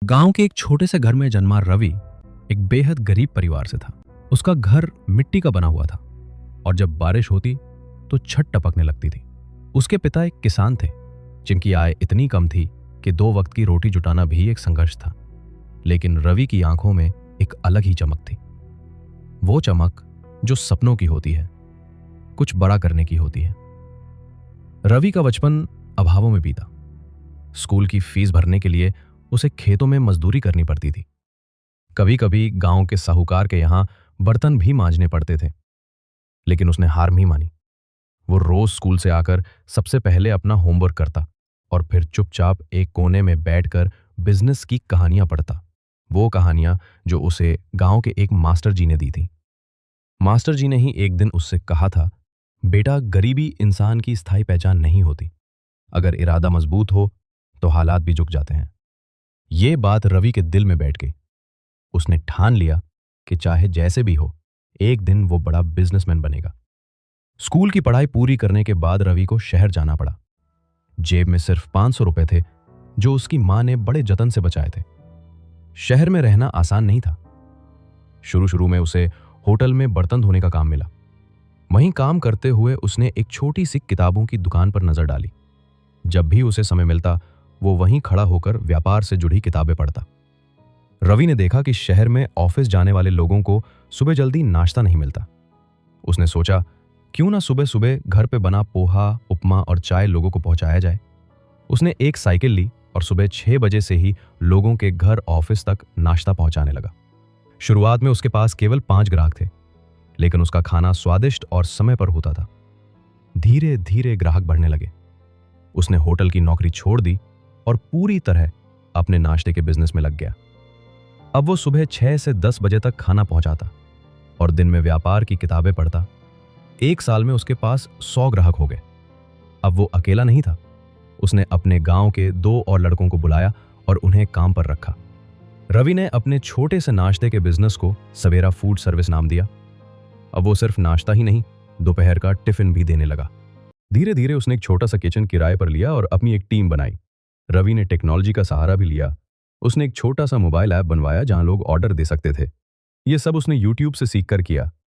गांव के एक छोटे से घर में जन्मा रवि एक बेहद गरीब परिवार से था। उसका घर मिट्टी का बना हुआ था और जब बारिश होती तो छत टपकने लगती थी। उसके पिता एक किसान थे जिनकी आय इतनी कम थी कि 2 वक्त की रोटी जुटाना भी एक संघर्ष था। लेकिन रवि की आंखों में एक अलग ही चमक थी। वो चमक जो सपनों की होती है, कुछ बड़ा करने की होती है। रवि का बचपन अभावों में बीता। स्कूल की फीस भरने के लिए उसे खेतों में मजदूरी करनी पड़ती थी। कभी कभी गांव के साहूकार के यहां बर्तन भी मांजने पड़ते थे। लेकिन उसने हार नहीं मानी। वो रोज स्कूल से आकर सबसे पहले अपना होमवर्क करता और फिर चुपचाप एक कोने में बैठकर बिजनेस की कहानियां पढ़ता। वो कहानियां जो उसे गांव के एक मास्टर जी ने दी थी। मास्टर जी ने ही एक दिन उससे कहा था, बेटा, गरीबी इंसान की स्थायी पहचान नहीं होती। अगर इरादा मजबूत हो तो हालात भी झुक जाते हैं। ये बात रवि के दिल में बैठ गई। उसने ठान लिया कि चाहे जैसे भी हो, एक दिन वो बड़ा बिजनेसमैन बनेगा। स्कूल की पढ़ाई पूरी करने के बाद रवि को शहर जाना पड़ा। जेब में सिर्फ 500 रुपए थे जो उसकी मां ने बड़े जतन से बचाए थे। शहर में रहना आसान नहीं था। शुरू शुरू में उसे होटल में बर्तन धोने का काम मिला। वहीं काम करते हुए उसने एक छोटी सी किताबों की दुकान पर नजर डाली। जब भी उसे समय मिलता वो वहीं खड़ा होकर व्यापार से जुड़ी किताबें पढ़ता। रवि ने देखा कि शहर में ऑफिस जाने वाले लोगों को सुबह जल्दी नाश्ता नहीं मिलता। उसने सोचा, क्यों ना सुबह सुबह घर पे बना पोहा, उपमा और चाय लोगों को पहुंचाया जाए। उसने एक साइकिल ली और सुबह 6 बजे से ही लोगों के घर ऑफिस तक नाश्ता पहुंचाने लगा। शुरुआत में उसके पास केवल 5 ग्राहक थे, लेकिन उसका खाना स्वादिष्ट और समय पर होता था। धीरे धीरे ग्राहक बढ़ने लगे। उसने होटल की नौकरी छोड़ दी और पूरी तरह अपने नाश्ते के बिजनेस में लग गया। अब वो सुबह 6 से 10 बजे तक खाना पहुंचाता और दिन में व्यापार की किताबें पढ़ता। 1 साल में उसके पास 100 ग्राहक हो गए। अब वो अकेला नहीं था। उसने अपने गांव के 2 और लड़कों को बुलाया और उन्हें काम पर रखा। रवि ने अपने छोटे से नाश्ते के बिजनेस को सवेरा फूड सर्विस नाम दिया। अब वो सिर्फ नाश्ता ही नहीं, दोपहर का टिफिन भी देने लगा। धीरे धीरे उसने एक छोटा सा किचन किराए पर लिया और अपनी एक टीम बनाई। रवि ने टेक्नोलॉजी का सहारा भी लिया। उसने एक छोटा सा मोबाइल ऐप बनवाया जहां लोग ऑर्डर दे सकते थे। ये सब उसने यूट्यूब से सीखकर किया।